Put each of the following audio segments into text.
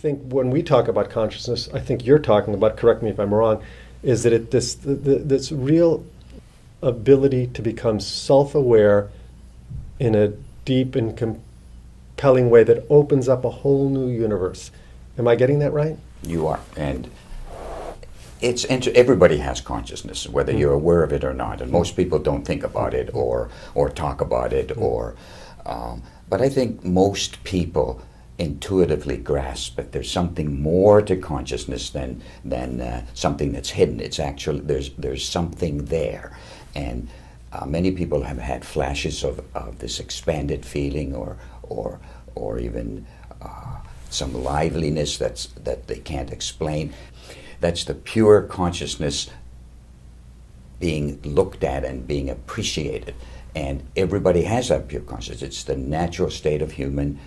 think when we talk about consciousness, I think you're talking about, correct me if I'm wrong, is that this real ability to become self-aware in a deep and compelling way that opens up a whole new universe. Am I getting that right? You are. And everybody has consciousness, whether you're aware of it or not. And most people don't think about it or talk about it. But I think most people intuitively grasp that there's something more to consciousness than something that's hidden. It's actually, there's something there. And many people have had flashes of this expanded feeling or even some liveliness that they can't explain. That's the pure consciousness being looked at and being appreciated. And everybody has that pure consciousness. It's the natural state of human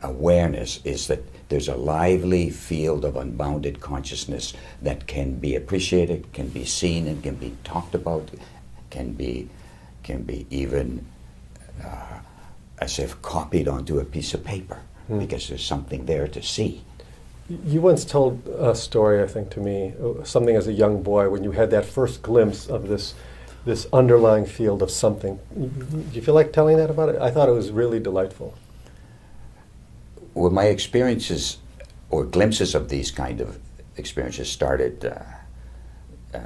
awareness, is that there's a lively field of unbounded consciousness that can be appreciated, can be seen, and can be talked about, can be even as if copied onto a piece of paper, because there's something there to see. You once told a story, I think, to me, something as a young boy, when you had that first glimpse of this underlying field of something. Do you feel like telling that about it? I thought it was really delightful. Well, my experiences or glimpses of these kind of experiences started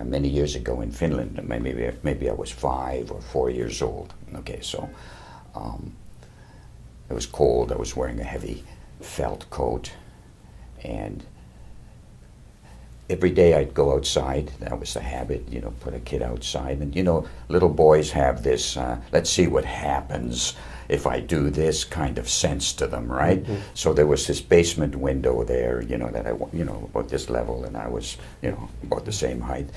many years ago in Finland. Maybe I was 5 or 4 years old. Okay, so it was cold. I was wearing a heavy felt coat. And every day I'd go outside. That was the habit, put a kid outside. And, little boys have this, let's see what happens if I do this kind of sense to them, right? Mm-hmm. So there was this basement window there, that about this level, and I was, about the same height.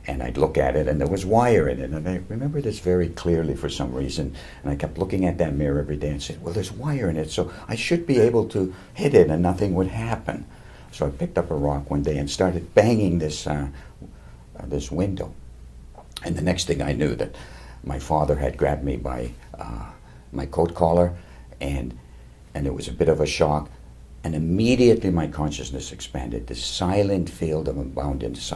And I'd look at it, and there was wire in it. And I remember this very clearly for some reason. And I kept looking at that mirror every day and said, well, there's wire in it, so I should be able to hit it and nothing would happen. So I picked up a rock one day and started banging this window. And the next thing I knew, that my father had grabbed me by my coat collar, and it was a bit of a shock. And immediately my consciousness expanded. This silent field of unboundedness.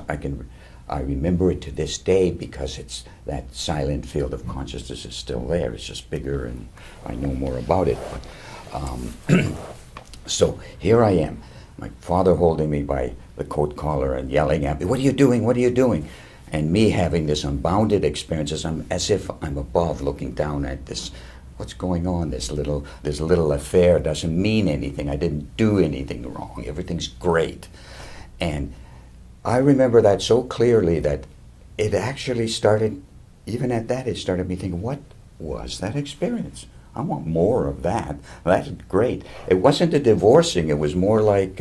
I remember it to this day because it's that silent field of consciousness is still there. It's just bigger, and I know more about it. But, so here I am. My father holding me by the coat collar and yelling at me, what are you doing, what are you doing? And me having this unbounded experience as if I'm above looking down at this, what's going on, this little affair doesn't mean anything, I didn't do anything wrong, everything's great. And I remember that so clearly that it actually started, even at that, it started me thinking, what was that experience? I want more of that. That's great. It wasn't a divorcing. It was more like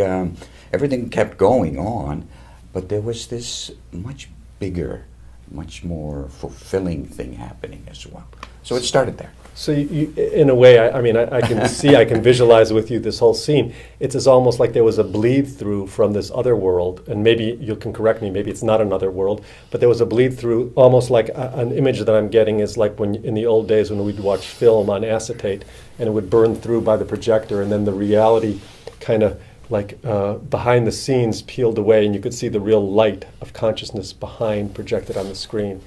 everything kept going on, but there was this much bigger, much more fulfilling thing happening as well. So it started there. So you, in a way, I can see, I can visualize with you this whole scene. It's as almost like there was a bleed through from this other world, and maybe you can correct me, maybe it's not another world, but there was a bleed through, almost like an image that I'm getting is like when in the old days when we'd watch film on acetate, and it would burn through by the projector, and then the reality kind of like behind the scenes peeled away, and you could see the real light of consciousness behind projected on the screen.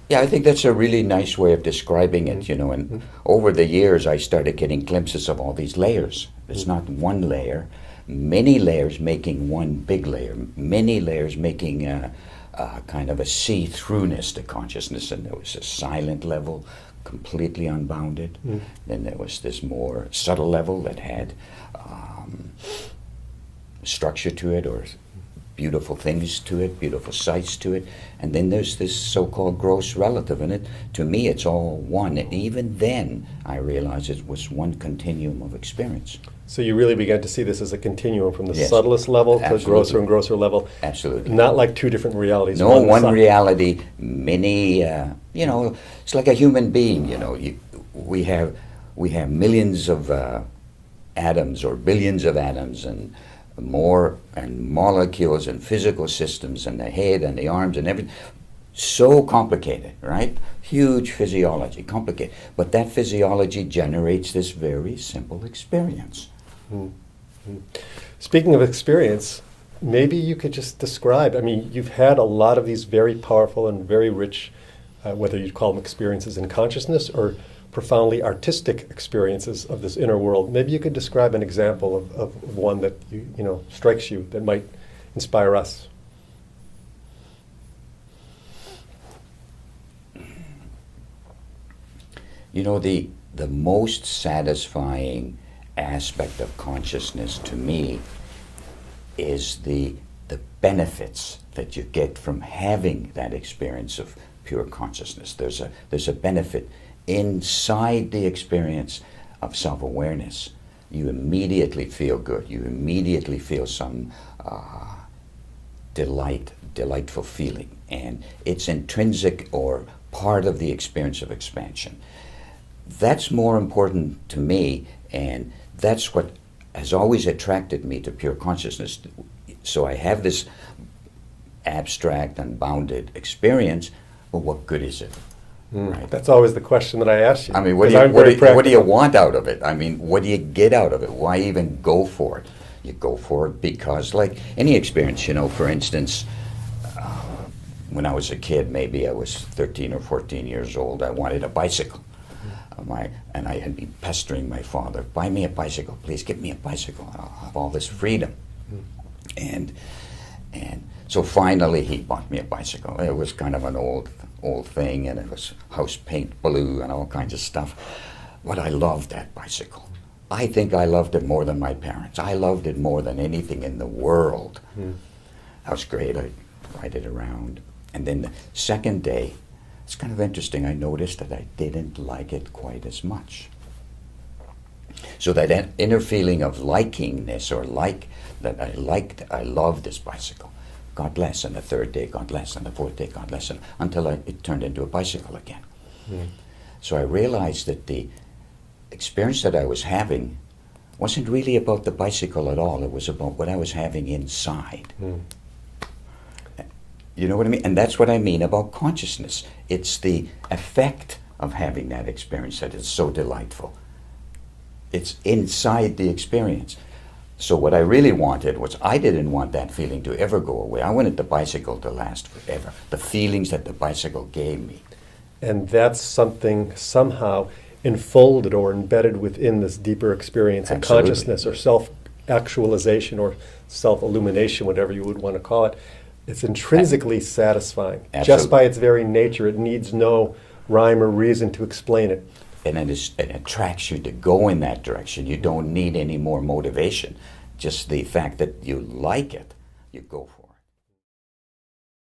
Yeah, I think that's a really nice way of describing it, and over the years I started getting glimpses of all these layers. It's not one layer, many layers making one big layer, many layers making kind of a see-throughness to consciousness, and there was a silent level, completely unbounded. Then there was this more subtle level that had structure to it, or beautiful things to it, beautiful sights to it, and then there's this so-called gross relative in it. To me, it's all one, and even then, I realized it was one continuum of experience. So you really began to see this as a continuum from the Yes. subtlest level Absolutely. to grosser and grosser level. Absolutely. Not like two different realities. No, one reality, many, it's like a human being, we have millions of atoms or billions of atoms and more, and molecules and physical systems and the head and the arms and everything. So complicated, right? Huge physiology, complicated. But that physiology generates this very simple experience. Speaking of experience, maybe you could just describe, I mean, you've had a lot of these very powerful and very rich, whether you'd call them experiences in consciousness or profoundly artistic experiences of this inner world. Maybe you could describe an example of one that you know strikes you that might inspire us. You know, the most satisfying aspect of consciousness to me is the benefits that you get from having that experience of pure consciousness. There's a benefit inside the experience of self-awareness. You immediately feel good. You immediately feel some delightful feeling, and it's intrinsic or part of the experience of expansion. That's more important to me, and that's what has always attracted me to pure consciousness. So I have this abstract, unbounded experience, but what good is it? Right? That's always the question that I ask you. I mean, what 'cause do I'm very you practical. want out of it? I mean, what do you get out of it? Why even go for it? You go for it because, like any experience, you know, for instance, when I was a kid, maybe I was 13 or 14 years old, I wanted a bicycle. And I had been pestering my father, buy me a bicycle, please get me a bicycle, and I'll have all this freedom. And so finally he bought me a bicycle. It was kind of an old thing, and it was house paint blue and all kinds of stuff. But I loved that bicycle. I think I loved it more than my parents. I loved it more than anything in the world. That was great. I ride it around. And then the second day, it's kind of interesting, I noticed that I didn't like it quite as much. So that inner feeling of likingness, or I loved this bicycle, got less, and the third day got less, and the fourth day got less, until it turned into a bicycle again. So I realized that the experience that I was having wasn't really about the bicycle at all. It was about what I was having inside. You know what I mean? And that's what I mean about consciousness. It's the effect of having that experience that is so delightful. It's inside the experience. So what I really wanted was, I didn't want that feeling to ever go away. I wanted the bicycle to last forever. The feelings that the bicycle gave me. And that's something somehow enfolded or embedded within this deeper experience of Absolutely. consciousness or self-actualization or self-illumination, whatever you would want to call it. It's intrinsically satisfying. Absolutely. Just by its very nature. It needs no rhyme or reason to explain it. And it attracts you to go in that direction. You don't need any more motivation. Just the fact that you like it, you go for it.